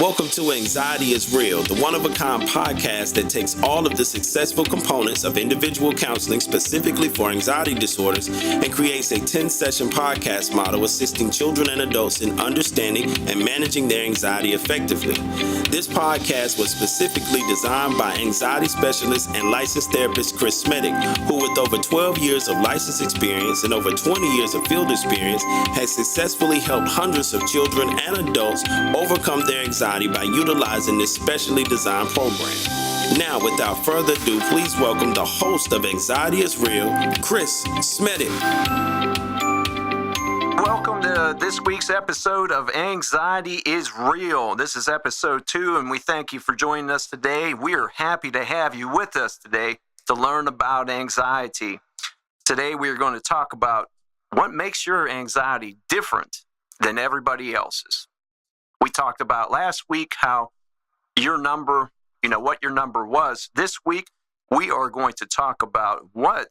Welcome to Anxiety is Real, the one-of-a-kind podcast that takes all of the successful components of individual counseling specifically for anxiety disorders and creates a 10-session podcast model assisting children and adults in understanding and managing their anxiety effectively. This podcast was specifically designed by anxiety specialist and licensed therapist Kris, who with over 12 years of license experience and over 20 years of field experience has successfully helped hundreds of children and adults overcome their anxiety by utilizing this specially designed program. Now, without further ado, please welcome the host of Anxiety is Real, Kris. Welcome to this week's episode of Anxiety is Real. This is episode 2, and we thank you for joining us today. We are happy to have you with us today to learn about anxiety. Today, we are going to talk about what makes your anxiety different than everybody else's. We talked about last week how your number, what your number was. This week, we are going to talk about what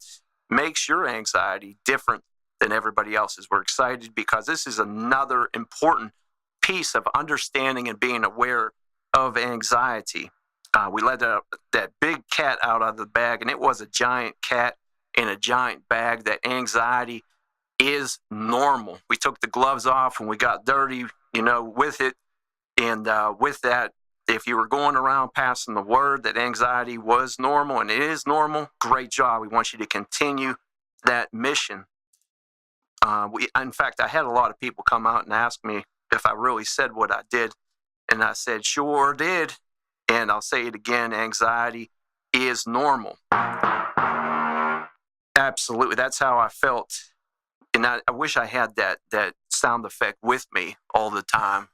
makes your anxiety different than everybody else's. We're excited because this is another important piece of understanding and being aware of anxiety. We let that big cat out of the bag, and it was a giant cat in a giant bag. That anxiety is normal. We took the gloves off and we got dirty, with it. And with that, if you were going around passing the word that anxiety was normal and it is normal, great job. We want you to continue that mission. In fact, I had a lot of people come out and ask me if I really said what I did. And I said, sure did. And I'll say it again, anxiety is normal. Absolutely. That's how I felt. And I wish I had that sound effect with me all the time.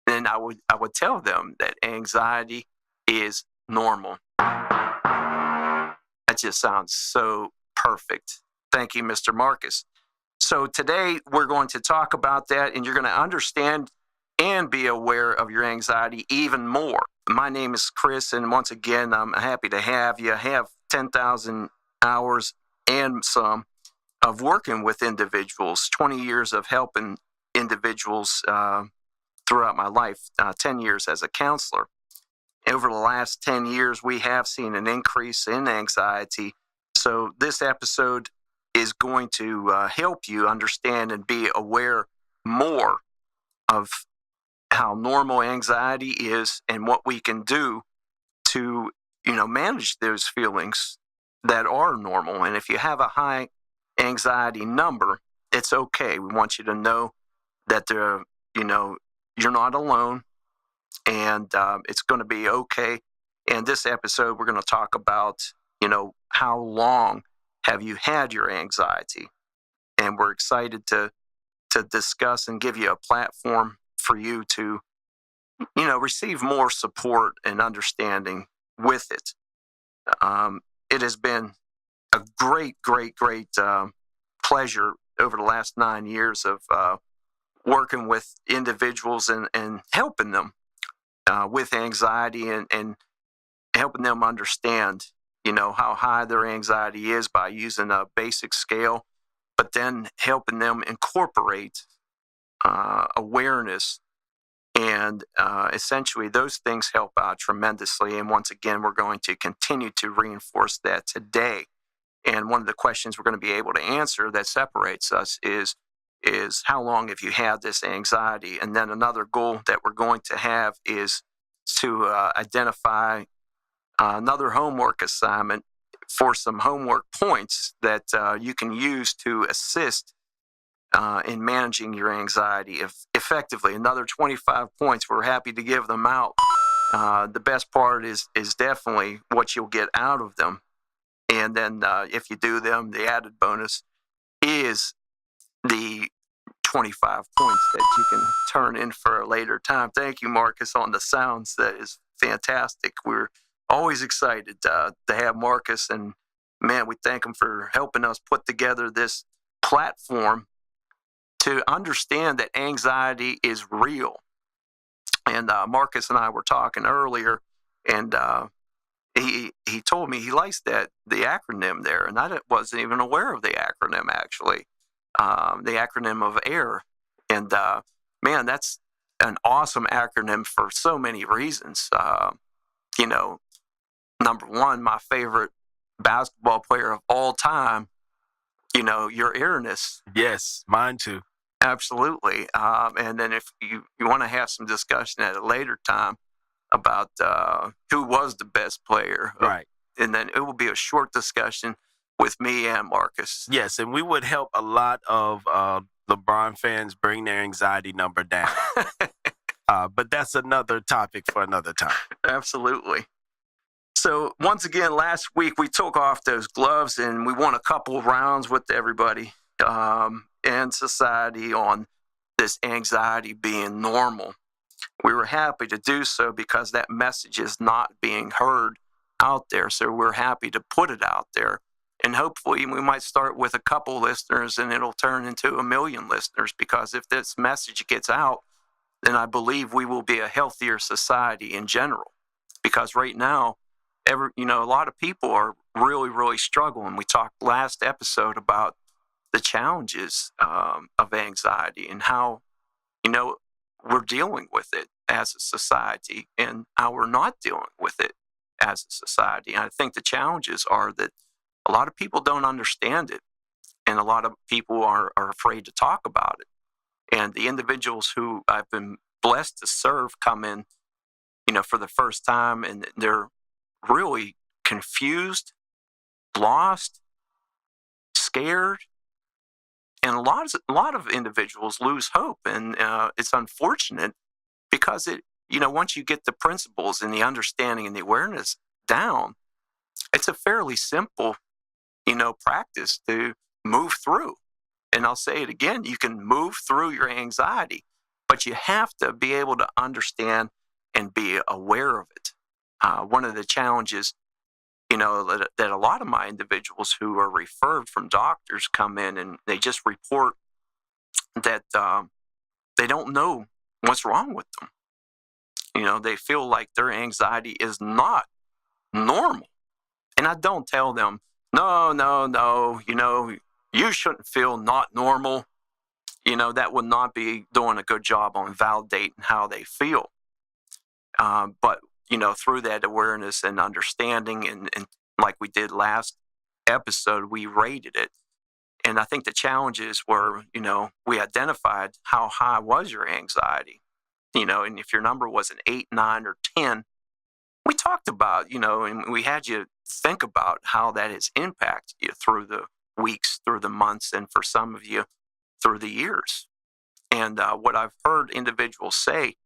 And I would tell them that anxiety is normal. That just sounds so perfect. Thank you, Mr. Marcus. So today we're going to talk about that, and you're going to understand and be aware of your anxiety even more. My name is Kris, and once again, I'm happy to have you. I have 10,000 hours and some of working with individuals, 20 years of helping individuals throughout my life, 10 years as a counselor. Over the last 10 years, we have seen an increase in anxiety. So this episode is going to help you understand and be aware more of how normal anxiety is and what we can do to, manage those feelings that are normal. And if you have a high anxiety number, it's okay. We want you to know that you're not alone, and it's going to be okay. In this episode, we're going to talk about, how long have you had your anxiety? And we're excited to discuss and give you a platform for you to, receive more support and understanding with it. It has been a great pleasure over the last 9 years of working with individuals and helping them with anxiety and helping them understand, how high their anxiety is by using a basic scale, but then helping them incorporate awareness. And essentially, those things help out tremendously. And once again, we're going to continue to reinforce that today. And one of the questions we're going to be able to answer that separates us is how long have you had this anxiety? And then another goal that we're going to have is to identify another homework assignment for some homework points that you can use to assist in managing your anxiety effectively. Another 25 points. We're happy to give them out. The best part is definitely what you'll get out of them. And then if you do them, the added bonus is the 25 points that you can turn in for a later time. Thank you, Marcus, on the sounds. That is fantastic. We're always excited to have Marcus, and man, we thank him for helping us put together this platform to understand that anxiety is real. And Marcus and I were talking earlier, and he told me he likes the acronym there, and I wasn't even aware of the acronym actually. The acronym of AIR, and man, that's an awesome acronym for so many reasons. You know, number one, my favorite basketball player of all time, you know, your earnest. Yes, mine too. Absolutely. And then if you want to have some discussion at a later time about who was the best player. Right. And then it will be a short discussion with me and Marcus. Yes, and we would help a lot of LeBron fans bring their anxiety number down. But that's another topic for another time. Absolutely. So once again, last week we took off those gloves and we won a couple of rounds with everybody in society on this anxiety being normal. We were happy to do so because that message is not being heard out there. So we're happy to put it out there. And hopefully we might start with a couple listeners and it'll turn into 1 million listeners, because if this message gets out, then I believe we will be a healthier society in general. Because right now, a lot of people are really, really struggling. We talked last episode about the challenges of anxiety and how, we're dealing with it as a society and how we're not dealing with it as a society. And I think the challenges are that a lot of people don't understand it, and a lot of people are afraid to talk about it. And the individuals who I've been blessed to serve come in, for the first time, and they're really confused, lost, scared, and a lot of individuals lose hope. And it's unfortunate because once you get the principles and the understanding and the awareness down, it's a fairly simple, practice to move through. And I'll say it again, you can move through your anxiety, but you have to be able to understand and be aware of it. One of the challenges, that a lot of my individuals who are referred from doctors come in and they just report that they don't know what's wrong with them. They feel like their anxiety is not normal. And I don't tell them, no, you shouldn't feel not normal. That would not be doing a good job on validating how they feel. But, through that awareness and understanding, and like we did last episode, we rated it. And I think the challenges were, we identified how high was your anxiety, and if your number was an 8, 9, or 10, we talked about, and we had you think about how that has impacted you through the weeks, through the months, and for some of you through the years. And what I've heard individuals say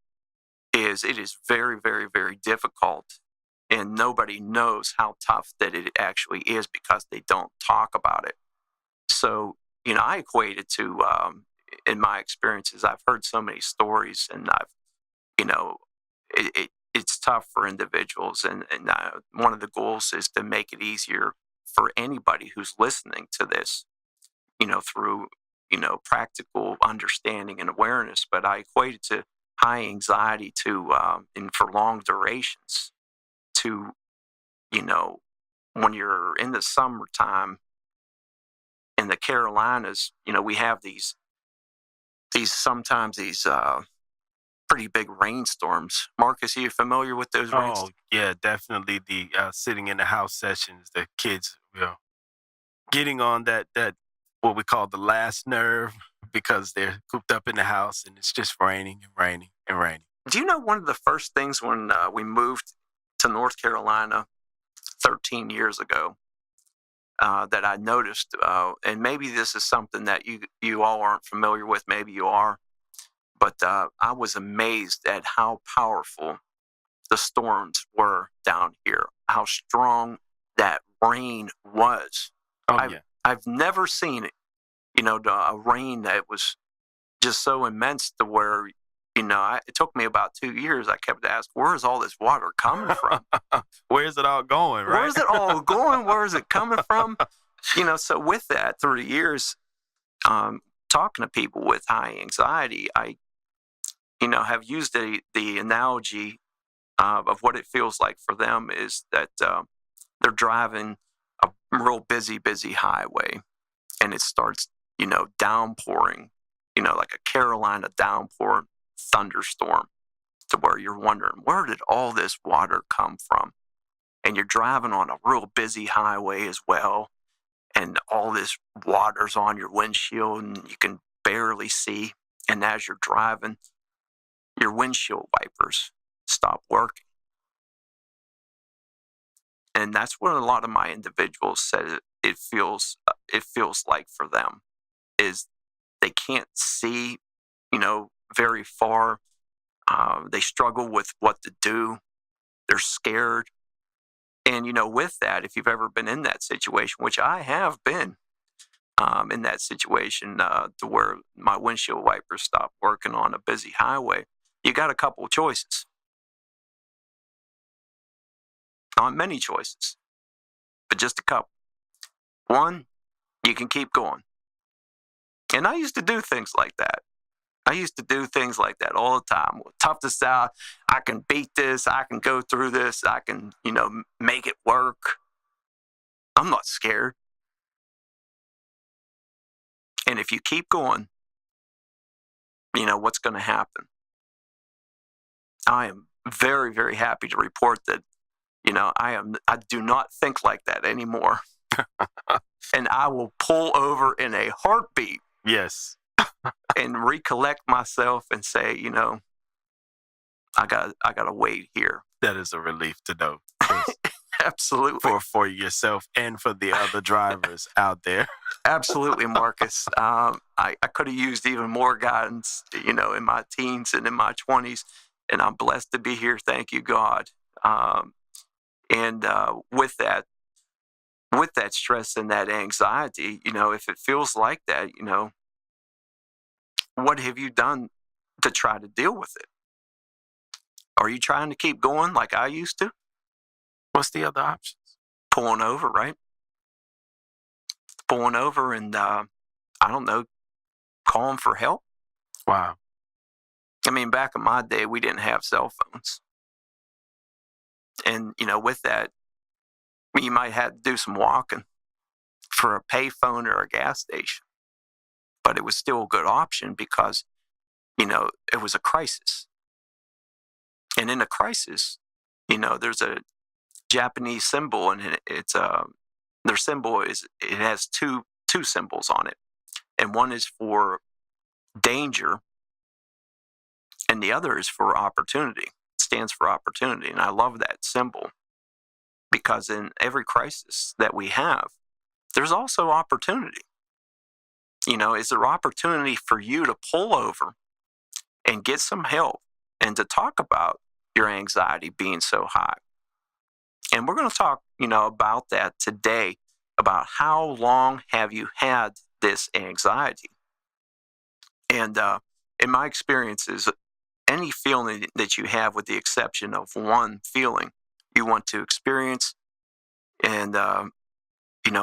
is it is very, very, very difficult, and nobody knows how tough that it actually is because they don't talk about it. So, I equate it to, in my experiences, I've heard so many stories, and it's tough for individuals. And one of the goals is to make it easier for anybody who's listening to this, through, practical understanding and awareness. But I equate it to high anxiety to, and for long durations to, when you're in the summertime in the Carolinas, we have these sometimes these pretty big rainstorms. Marcus, are you familiar with those rainstorms? Oh, yeah, definitely the sitting in the house sessions, the kids, getting on that what we call the last nerve, because they're cooped up in the house and it's just raining and raining and raining. Do you know one of the first things when we moved to North Carolina 13 years ago that I noticed, and maybe this is something that you all aren't familiar with, maybe you are, but I was amazed at how powerful the storms were down here, how strong that rain was. I've never seen it, a rain that was just so immense to where, it took me about 2 years. I kept asking, where is all this water coming from? Where's it all going, right? Where's it all going? Where is it coming from? So with that, through the years, talking to people with high anxiety, I, have used the analogy of what it feels like for them is that they're driving a real busy highway, and it starts, downpouring, like a Carolina downpour, thunderstorm to where you're wondering, where did all this water come from? And you're driving on a real busy highway as well, and all this water's on your windshield and you can barely see. And as you're driving, your windshield wipers stop working. And that's what a lot of my individuals said it feels like for them, is they can't see, very far. They struggle with what to do. They're scared. And, with that, if you've ever been in that situation, which I have been in that situation to where my windshield wipers stopped working on a busy highway, you got a couple of choices. Not many choices, but just a couple. One, you can keep going. And I used to do things like that. All the time. Tough this out. I can beat this. I can go through this. I can, make it work. I'm not scared. And if you keep going, what's going to happen? I am very, very happy to report that, I do not think like that anymore. And I will pull over in a heartbeat. Yes. And recollect myself and say, I gotta wait here. That is a relief to know. Absolutely. For yourself and for the other drivers out there. Absolutely, Marcus. I could have used even more guidance, in my teens and in my 20s, and I'm blessed to be here. Thank you, God. And with that stress and that anxiety, if it feels like that, what have you done to try to deal with it? Are you trying to keep going like I used to? What's the other options? Pulling over, right? Pulling over and, I don't know, calling for help. Wow. I mean, back in my day, we didn't have cell phones. And, with that, you might have to do some walking for a payphone or a gas station. But it was still a good option because, it was a crisis. And in a crisis, there's a Japanese symbol, and it's their symbol it has two symbols on it, and one is for danger, and the other is for opportunity. It stands for opportunity, and I love that symbol because in every crisis that we have, there's also opportunity. Is there opportunity for you to pull over and get some help and to talk about your anxiety being so high? And we're going to talk, about that today, about how long have you had this anxiety? And in my experiences, any feeling that you have, with the exception of one feeling, you want to experience and,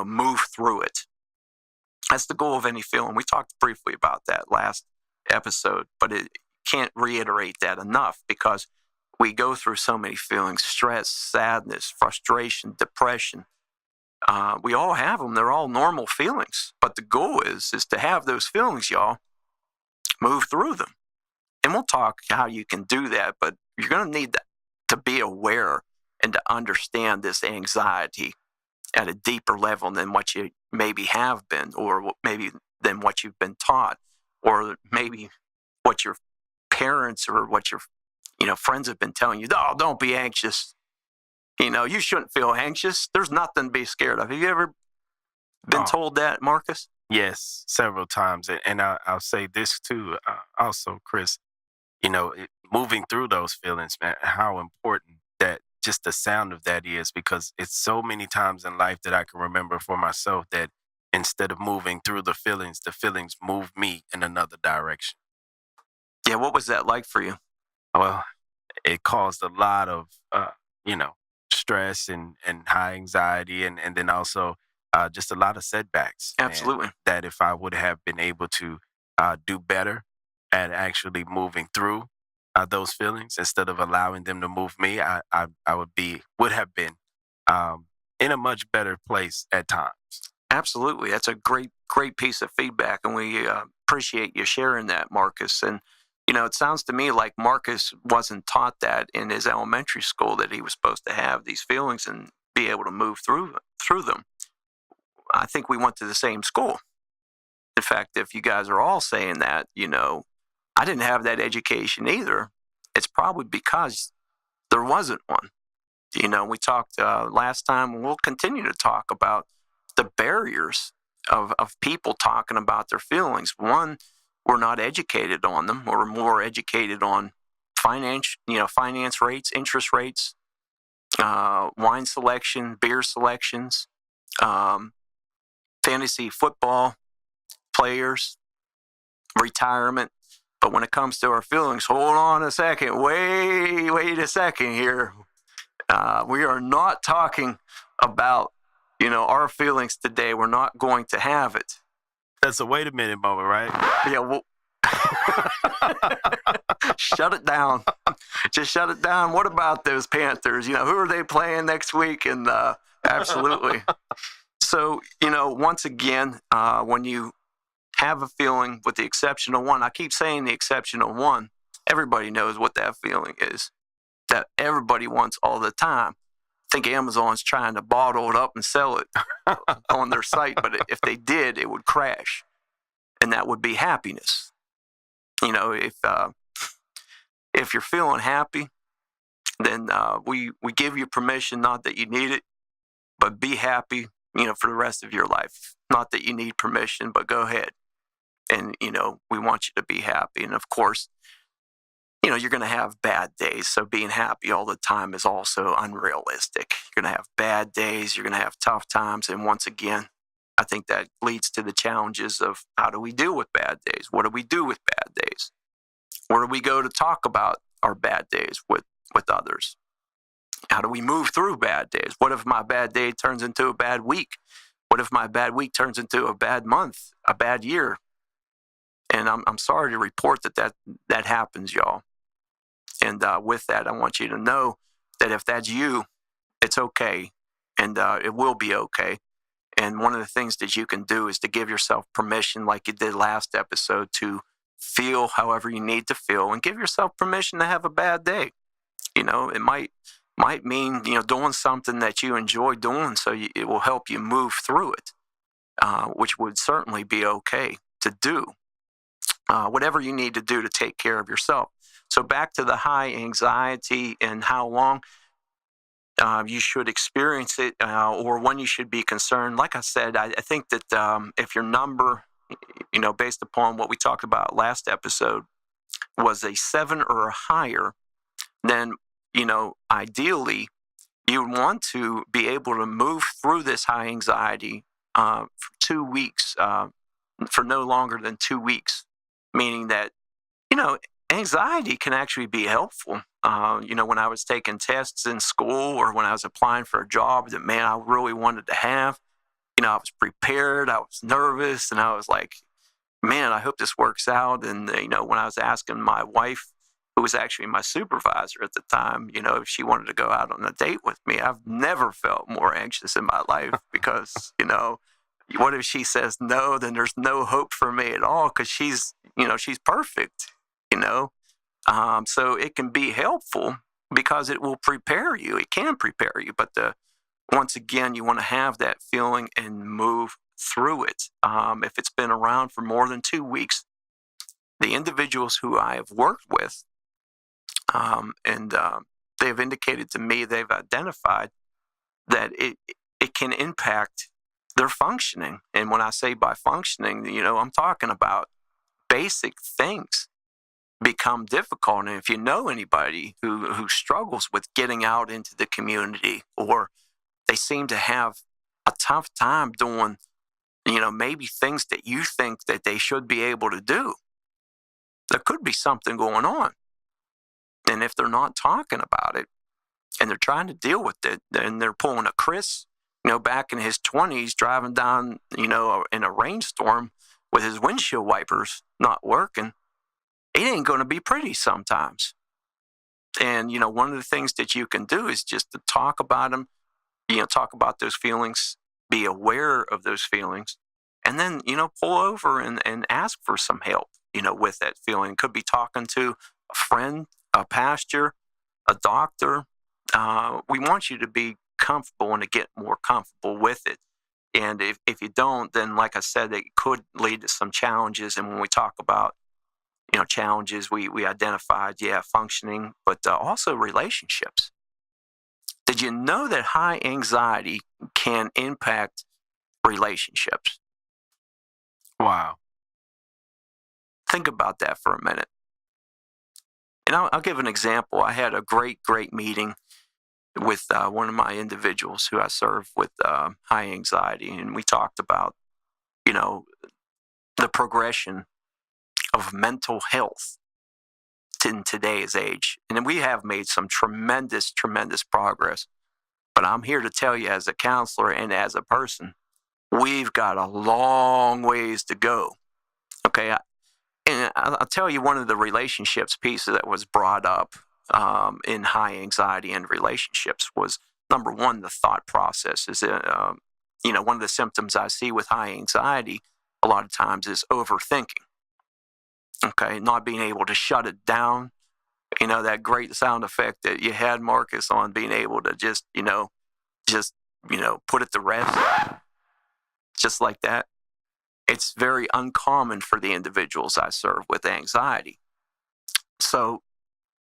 move through it. That's the goal of any feeling. We talked briefly about that last episode, but it can't reiterate that enough because we go through so many feelings: stress, sadness, frustration, depression. We all have them. They're all normal feelings. But the goal is to have those feelings, y'all. Move through them. And we'll talk how you can do that, but you're going to need to be aware and to understand this anxiety at a deeper level than what you maybe have been, or maybe than what you've been taught, or maybe what your parents or what your friends have been telling you. Oh, don't be anxious. You shouldn't feel anxious. There's nothing to be scared of. Have you ever been told that, Marcus? Yes, several times. And I'll say this too, also, Kris, moving through those feelings, man, how important that just the sound of that is, because it's so many times in life that I can remember for myself that instead of moving through the feelings move me in another direction. Yeah, what was that like for you? Well, it caused a lot of, stress and high anxiety, and then also just a lot of setbacks. Absolutely. That if I would have been able to do better at actually moving through those feelings instead of allowing them to move me, I would have been in a much better place at times. Absolutely. That's a great piece of feedback, and we appreciate you sharing that, Marcus. And It sounds to me like Marcus wasn't taught that in his elementary school, that he was supposed to have these feelings and be able to move through them. I think we went to the same school. In fact, if you guys are all saying that, I didn't have that education either. It's probably because there wasn't one. We talked last time, and we'll continue to talk about the barriers of people talking about their feelings. One, we're not educated on them. We're more educated on finance rates, interest rates, wine selection, beer selections, fantasy football players, retirement. But when it comes to our feelings, hold on a second. Wait a second here. We are not talking about, our feelings today. We're not going to have it. That's a wait a minute moment, right? Yeah, well, shut it down. Just shut it down. What about those Panthers? Who are they playing next week? And absolutely. So, once again, when you have a feeling, with the exception of one, I keep saying the exception of one, everybody knows what that feeling is, that everybody wants all the time. I think Amazon's trying to bottle it up and sell it on their site, but if they did, it would crash, and that would be happiness. If you're feeling happy, then we give you permission, not that you need it, but be happy, for the rest of your life. Not that you need permission, but go ahead. And, we want you to be happy. And of course, you're going to have bad days. So being happy all the time is also unrealistic. You're going to have bad days. You're going to have tough times. And once again, I think that leads to the challenges of how do we deal with bad days? What do we do with bad days? Where do we go to talk about our bad days with others? How do we move through bad days? What if my bad day turns into a bad week? What if my bad week turns into a bad month, a bad year? And I'm sorry to report that happens, y'all. And with that, I want you to know that if that's you, it's okay, and it will be okay. And one of the things that you can do is to give yourself permission, like you did last episode, to feel however you need to feel, and give yourself permission to have a bad day. It might mean doing something that you enjoy doing, so it will help you move through it, which would certainly be okay to do. Whatever you need to do to take care of yourself. So back to the high anxiety and how long you should experience it, or when you should be concerned. Like I said, I think that if your number, based upon what we talked about last episode, was a 7 or higher, then, ideally, you want to be able to move through this high anxiety for 2 weeks, for no longer than 2 weeks, meaning that, anxiety can actually be helpful. When I was taking tests in school, or when I was applying for a job that, man, I really wanted to have, I was prepared, I was nervous, and I was like, man, I hope this works out. And, when I was asking my wife, who was actually my supervisor at the time, if she wanted to go out on a date with me, I've never felt more anxious in my life because, what if she says no, then there's no hope for me at all, because she's perfect, So it can be helpful because it will prepare you. It can prepare you. But once again, you want to have that feeling and move through it. If it's been around for more than 2 weeks, the individuals who I have worked with, they've indicated to me, they've identified that it can impact their functioning. And when I say by functioning, I'm talking about basic things become difficult. And if you know anybody who struggles with getting out into the community, or they seem to have a tough time doing, maybe things that you think that they should be able to do, there could be something going on. And if they're not talking about it and they're trying to deal with it, then they're pulling a Kris, back in his 20s, driving down, in a rainstorm with his windshield wipers not working. It ain't going to be pretty sometimes. And, one of the things that you can do is just to talk about them, talk about those feelings, be aware of those feelings, and then, pull over and ask for some help. with that feeling. It could be talking to a friend, a pastor, a doctor. We want you to be comfortable and to get more comfortable with it. And if you don't, then like I said, it could lead to some challenges. And when we talk about, challenges, we identified, functioning, but also relationships. Did you know that high anxiety can impact relationships? Wow. Think about that for a minute. And I'll give an example. I had a great meeting with one of my individuals who I serve with high anxiety. And we talked about, the progression of mental health in today's age. And we have made some tremendous progress. But I'm here to tell you, as a counselor and as a person, we've got a long ways to go. Okay. And I'll tell you, one of the relationships pieces that was brought up in high anxiety and relationships was, number one, the thought process. Is one of the symptoms I see with high anxiety a lot of times is overthinking. Okay, not being able to shut it down. That great sound effect that you had, Marcus, on being able to just put it to rest, just like that. It's very uncommon for the individuals I serve with anxiety. So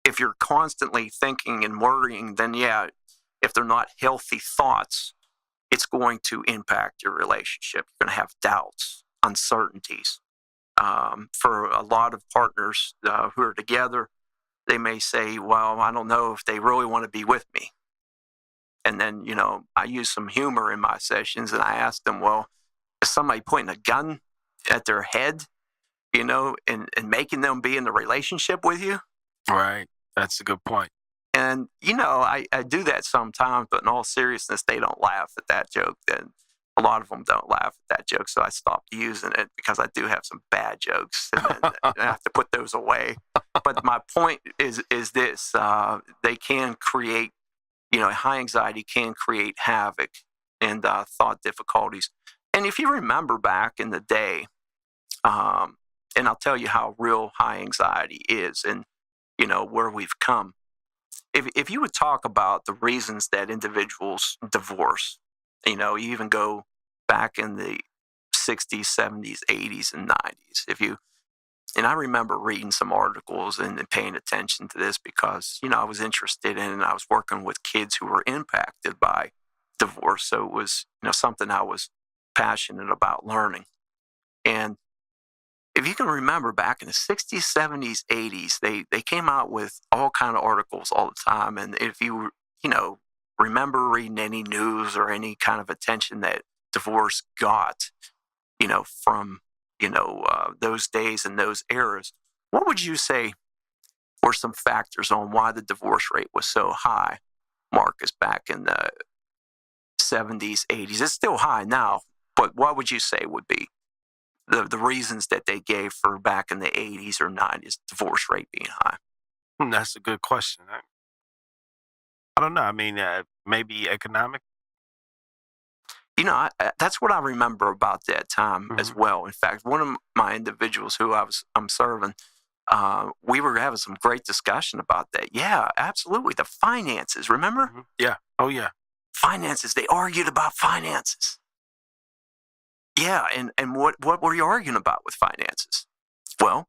if you're constantly thinking and worrying, then if they're not healthy thoughts, it's going to impact your relationship. You're going to have doubts, uncertainties. For a lot of partners who are together, they may say, well, I don't know if they really want to be with me. And then, I use some humor in my sessions, and I ask them, well, is somebody pointing a gun at their head, and making them be in the relationship with you? Right. That's a good point. And, I do that sometimes, but in all seriousness, they don't laugh at that joke. And a lot of them don't laugh at that joke, so I stopped using it because I do have some bad jokes, and I have to put those away. But my point is this: they can create, high anxiety can create havoc and thought difficulties. And if you remember back in the day, and I'll tell you how real high anxiety is, and where we've come. If you would talk about the reasons that individuals divorce, you even go back in the 60s, 70s, 80s, and 90s. And I remember reading some articles and paying attention to this because, I was interested in, and I was working with kids who were impacted by divorce. So it was, something I was passionate about learning. And if you can remember back in the 60s, 70s, 80s, they came out with all kind of articles all the time. And if you, remember reading any news or any kind of attention that divorce got, from, those days and those eras, what would you say were some factors on why the divorce rate was so high, Marcus, back in the 70s, 80s? It's still high now, but what would you say would be the reasons that they gave for back in the 80s or 90s divorce rate being high? That's a good question. I don't know. I mean, maybe economic. That's what I remember about that time as well. In fact, one of my individuals who I'm serving, we were having some great discussion about that. Yeah, absolutely. The finances, remember? Mm-hmm. Yeah. Oh, yeah. Finances. They argued about finances. Yeah, and what were you arguing about with finances? Well,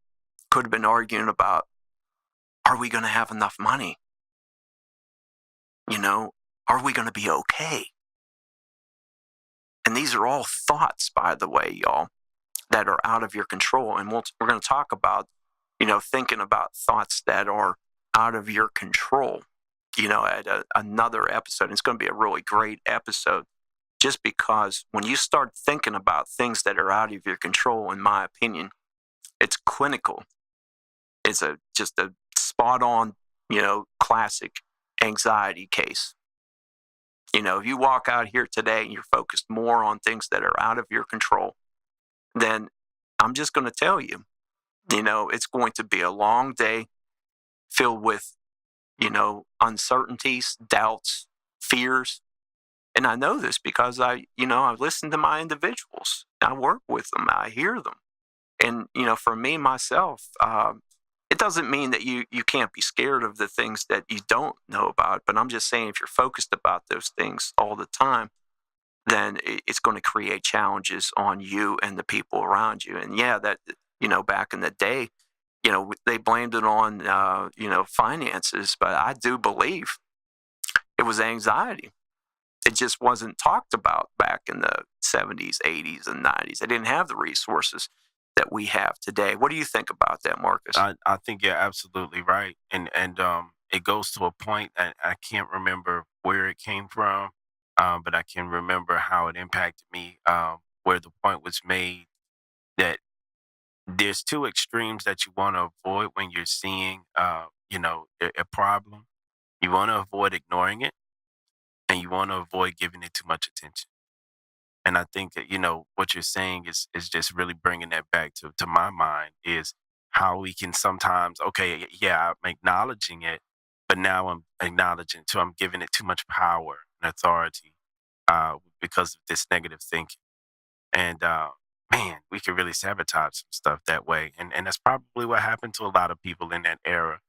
could have been arguing about, are we going to have enough money? Are we going to be okay? And these are all thoughts, by the way, y'all, that are out of your control. And we're going to talk about, thinking about thoughts that are out of your control, at another episode. It's going to be a really great episode, just because when you start thinking about things that are out of your control, in my opinion, it's clinical. It's just a spot on, classic anxiety case. If you walk out here today and you're focused more on things that are out of your control, then I'm just going to tell you, it's going to be a long day filled with, uncertainties, doubts, fears. And I know this because I listen to my individuals. I work with them. I hear them. And, for me, myself, it doesn't mean that you can't be scared of the things that you don't know about. But I'm just saying, if you're focused about those things all the time, then it's going to create challenges on you and the people around you. And yeah, that, back in the day, they blamed it on, finances, but I do believe it was anxiety. It just wasn't talked about back in the 70s, 80s, and 90s. They didn't have the resources that we have today. What do you think about that, Marcus? I think you're absolutely right, and it goes to a point that I can't remember where it came from, but I can remember how it impacted me. Where the point was made that there's two extremes that you want to avoid when you're seeing, a problem. You want to avoid ignoring it, and you want to avoid giving it too much attention. And I think that, what you're saying is just really bringing that back to my mind is how we can sometimes, okay, yeah, I'm acknowledging it, but now I'm acknowledging too, I'm giving it too much power and authority because of this negative thinking. And man, we could really sabotage some stuff that way. And that's probably what happened to a lot of people in that era,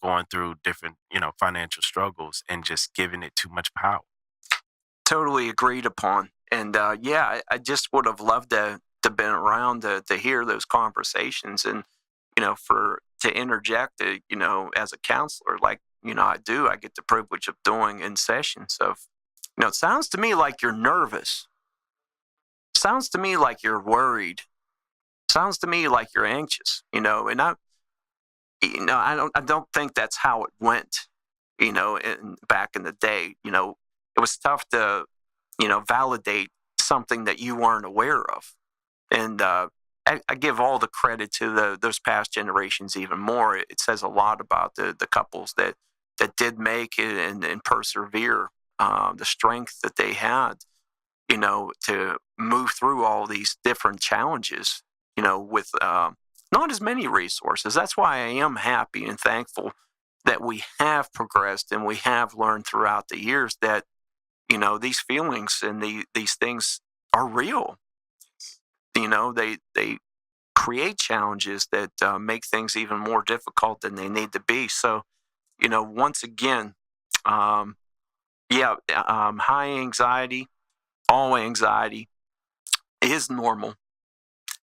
going through different, financial struggles and just giving it too much power. Totally agreed upon. And yeah, I just would have loved to been around to hear those conversations, and to interject, as a counselor, like I get the privilege of doing in sessions of, it sounds to me like you're nervous. Sounds to me like you're worried. Sounds to me like you're anxious. And I don't think that's how it went. Back in the day, it was tough to validate something that you weren't aware of. And I give all the credit to those past generations even more. It says a lot about the couples that did make it and persevere, the strength that they had, to move through all these different challenges, with not as many resources. That's why I am happy and thankful that we have progressed and we have learned throughout the years that these feelings and these things are real. They create challenges that make things even more difficult than they need to be. So, once again, high anxiety, all anxiety is normal.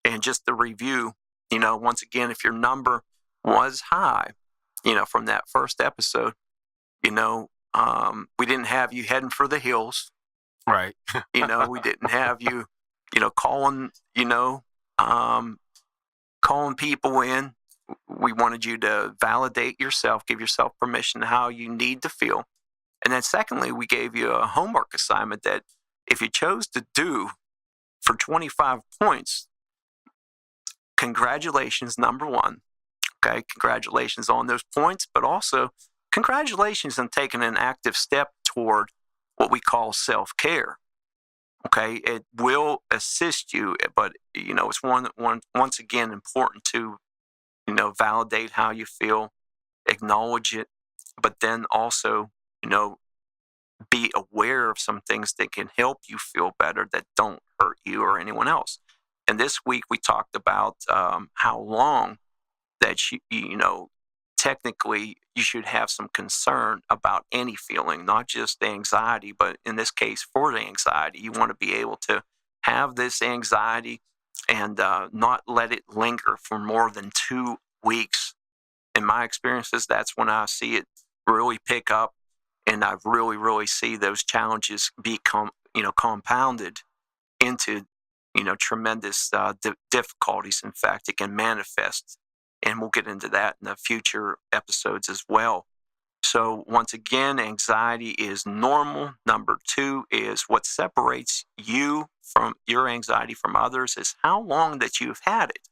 And just to review, once again, if your number was high, from that first episode, we didn't have you heading for the hills. Right. We didn't have you, calling, calling people in. We wanted you to validate yourself, give yourself permission to how you need to feel. And then secondly, we gave you a homework assignment that if you chose to do for 25 points, congratulations, number one. Okay, congratulations on those points, but also congratulations on taking an active step toward what we call self-care. Okay, it will assist you, but it's once again important to validate how you feel, acknowledge it, but then also be aware of some things that can help you feel better that don't hurt you or anyone else. And this week we talked about how long that technically you should have some concern about any feeling, not just anxiety, but in this case for the anxiety, you want to be able to have this anxiety and not let it linger for more than 2 weeks. In my experiences, that's when I see it really pick up, and I really, really see those challenges become, compounded into, tremendous difficulties. In fact, it can manifest, and we'll get into that in the future episodes as well. So once again, anxiety is normal. Number 2 is what separates you from your anxiety from others is how long that you've had it.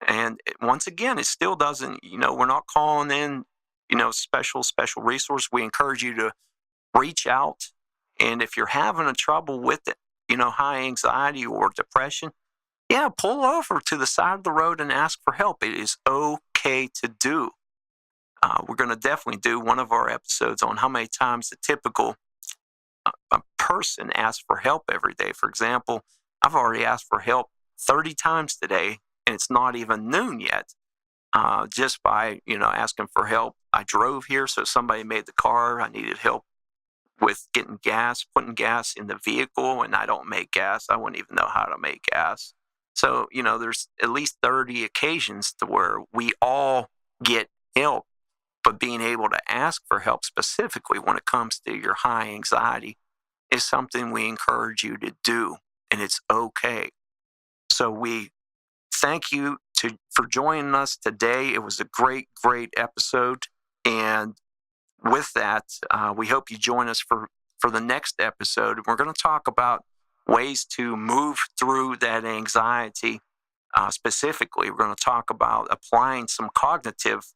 And once again, it still doesn't, we're not calling in, special resource. We encourage you to reach out. And if you're having a trouble with it, high anxiety or depression, yeah, pull over to the side of the road and ask for help. It is okay to do. We're going to definitely do one of our episodes on how many times the typical a person asks for help every day. For example, I've already asked for help 30 times today and it's not even noon yet. Just by, asking for help. I drove here, so somebody made the car. I needed help with getting gas, putting gas in the vehicle, and I don't make gas. I wouldn't even know how to make gas. So, there's at least 30 occasions to where we all get help, but being able to ask for help specifically when it comes to your high anxiety is something we encourage you to do, and it's okay. So we thank you for joining us today. It was a great, great episode. And with that, we hope you join us for the next episode. We're going to talk about ways to move through that anxiety. Specifically, we're going to talk about applying some cognitive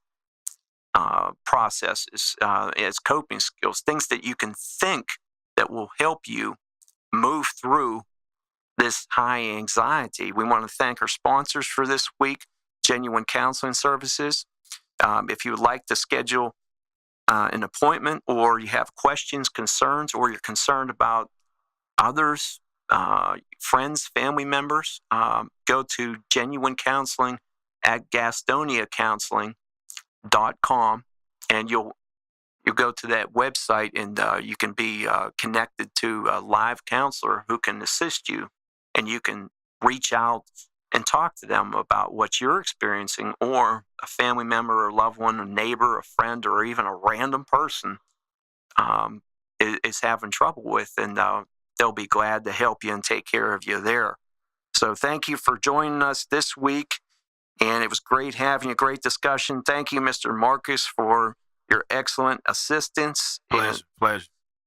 processes as coping skills, things that you can think that will help you move through this high anxiety. We want to thank our sponsors for this week, Genuine Counseling Services. If you would like to schedule an appointment, or you have questions, concerns, or you're concerned about others, friends, family members, go to Genuine Counseling at GastoniaCounseling.com, and you'll go to that website, and you can be connected to a live counselor who can assist you. And you can reach out and talk to them about what you're experiencing, or a family member or loved one, a neighbor, a friend, or even a random person is having trouble with, and they'll be glad to help you and take care of you there. So thank you for joining us this week, and it was great having a great discussion. Thank you, Mr. Marcus, for your excellent assistance. Pleasure.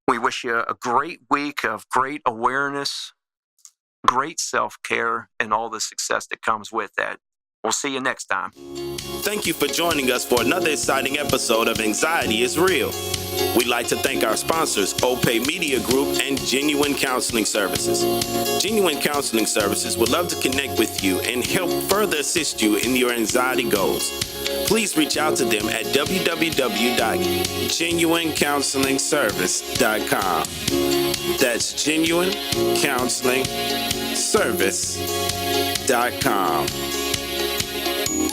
We wish you a great week of great awareness, great self-care, and all the success that comes with that. We'll see you next time. Thank you for joining us for another exciting episode of Anxiety is Real. We'd like to thank our sponsors, Opay Media Group and Genuine Counseling Services. Genuine Counseling Services would love to connect with you and help further assist you in your anxiety goals. Please reach out to them at www.genuinecounselingservice.com. That's genuinecounselingservice.com.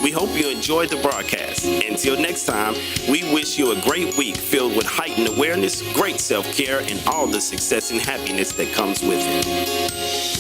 We hope you enjoyed the broadcast. Until next time, we wish you a great week filled with heightened awareness, great self-care, and all the success and happiness that comes with it.